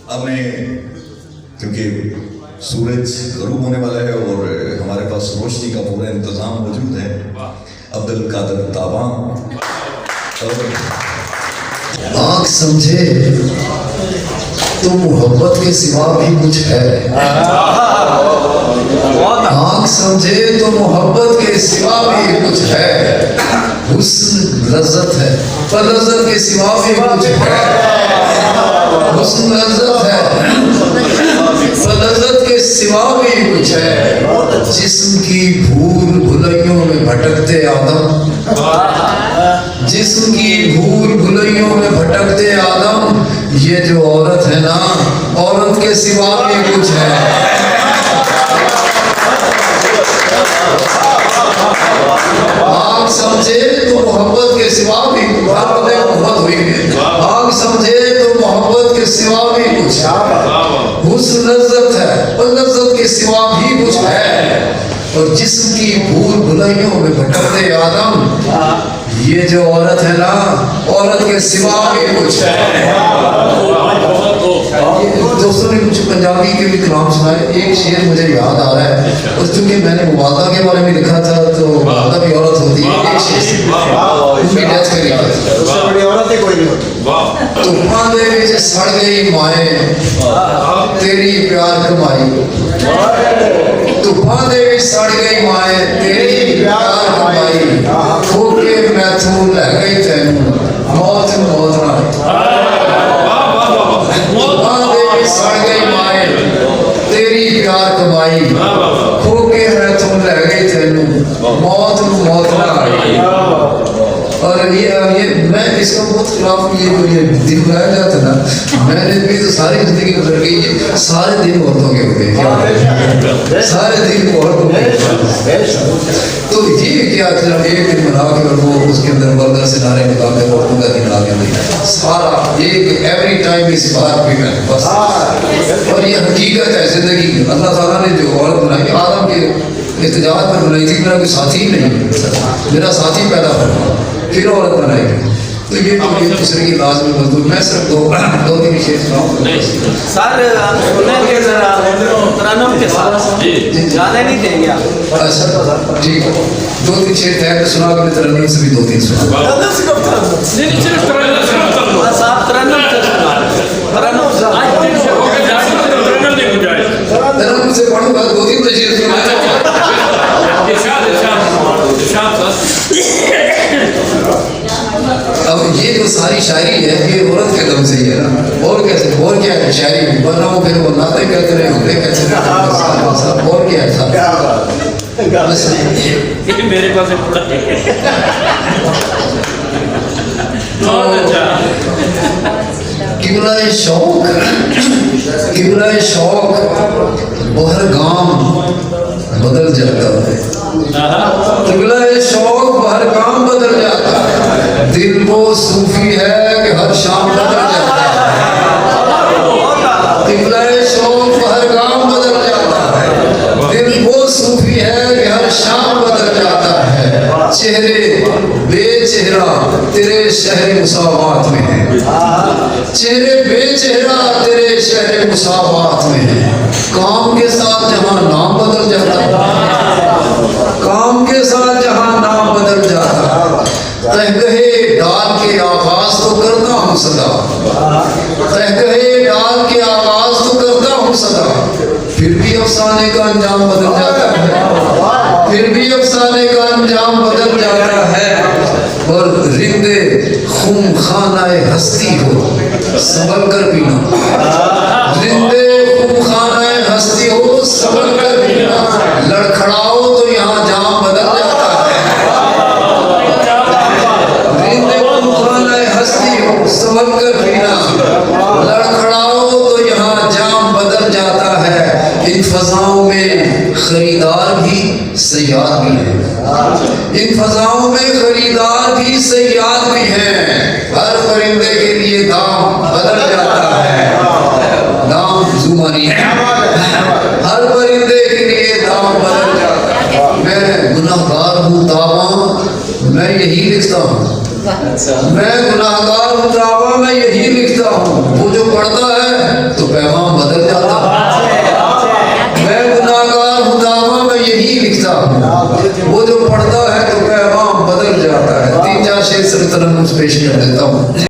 अब मैं, क्योंकि सूरज गरूब होने वाला है और हमारे पास रोशनी का पूरा इंतजाम मौजूद है, अब्दुल कादिर ताबा आँख समझे तो मोहब्बत के सिवा भी कुछ है। आँख समझे तो मोहब्बत के सिवा भी कुछ है। हुस्न लज्जत है पर लज्जत के सिवा भी कुछ है। हुस्न लज्जत है पर लज्जत के सिवा भी कुछ है। जिस्म की भूल भुलैयों में भटकते आदम, जिस्म की भूल भुलैयों में भटकते आदम, ये जो औरत है ना, औरत के सिवा भी कुछ है। आँख समझे तो मोहब्बत के सिवा भी मोहब्बत हुई है। आँख समझे तो मोहब्बत के सिवा भी कुछ है। हुस्न लज्जत है और लज्जत के सिवा भी कुछ है। और जिस्म की भूल भुलैयों में भटकते आदम, ये जो औरत है ना, औरत के सिवा भी कुछ है। दोस्तों ने कुछ पंजाबी के भी कलाम सुनाए। एक शेर मुझे याद आ रहा है, और चूंकि मैंने मुवादा के बारे में लिखा था तो मुवादा भी औरत होती है। एक शेर उनकी डेथ करी उससे बड़ी औरत ही कोई नहीं होती। तूफान दे विच सड़ गई माए तेरी प्यार कमाई, तूफान दे विच सड़ गई माए तेरी प्यार कमाई, होके मैथों लै गई तैनू मौत मौत ना। तूफान दे विच सड़ गई माए तेरी प्यार कमाई, होके मैथों लै गई तैनू मौत मौत ना। और ये मैं इसका बहुत खिलाफ ये दिन बनाया जाता ना, मैंने भी तो सारी जिंदगी गुजर गई है, सारे दिन औरतों के होते हैं, सारे दिन औरतों के। तो ये क्या सिर्फ एक दिन बना के और वो उसके अंदर बर्गर से नारे निकाल के औरतों का दिन बना के नहीं, सारा एक एवरी टाइम इस बात पे मैं बस। और ये हकीकत है जिंदगी। अल्लाह ताला ने जो औरत बनाई आदम के इत्तेजात पर बनाई थी, मेरा कोई साथी ही नहीं, मेरा साथी पैदा हो फिर औरत बनाएगी। तो ये तो ये दूसरे की लाजमी मजदूर। मैं सिर्फ दो तीन शेर सुनाऊँ सर, हम सुनेंगे जरा तरन्नुम के साथ, ज़्यादा नहीं देंगे आप। अच्छा ठीक है, दो तीन शेर तय सुना के तरन्नुम से भी दो तीन सुना। बस आप तरन्नुम से सुना, तरन्नुम से पढ़ूंगा दो तीन शेर सुना। अब ये जो सारी शायरी है ये औरत के दम से ही है ना, और कैसे, और क्या है शायरी, वरना वो फिर वो नाते कहते रहे हमने कैसे रहे, और क्या है साहब। मेरे पास किबलाए शौक, किबलाए शौक बहर गाम बदल जाता है, किबलाए शौक बहर गाम बदल जाता है, दिल वो सूफी है कि हर शाम बदल जाता है। किबलाए शौक बहर गाम बदल जाता है, दिल वो सूफी है कि हर शाम बदल जाता है। चेहरे बेचेहरा तेरे शहर मुसावात में है, चेहरे बेचेहरा तेरे शहर मुसावात में है। काम के साथ जहाँ नाम बदल जाता है, काम के साथ जहाँ नाम बदल जाता है, तहगहे डाल के आवाज तो करता हूँ सदा, तहगहे डाल के आवाज तो करता हूँ सदा, फिर भी अफसाने का अंजाम बदल जाता है, फिर भी अफसाने का अंजाम बदल जाता है। और रिंदे खून खानाए हस्ती हो संभल कर पीना, रिंदे खून खानाए हस्ती हो संभल कर पीना, लड़खड़ाओ तो यहाँ जाम बदल जाता है। रिंदे खून खानाए हस्ती हो संभल कर पीना, लड़खड़ाओ तो यहाँ जाम बदल जाता है। इन फजाओं में खरीदार भी सयाद भी है, इन फजाओं में खरीदार भी सयाद भी हैं। हर परिंदे के लिए दाम बदल जाता है, दाम जुमानी है। हर परिंदे सीखता हूँ। वो जो पढ़ता है तो पैगाम बदल जाता है। 3-4 शेर से तरन्नुम पेश कर देता हूँ।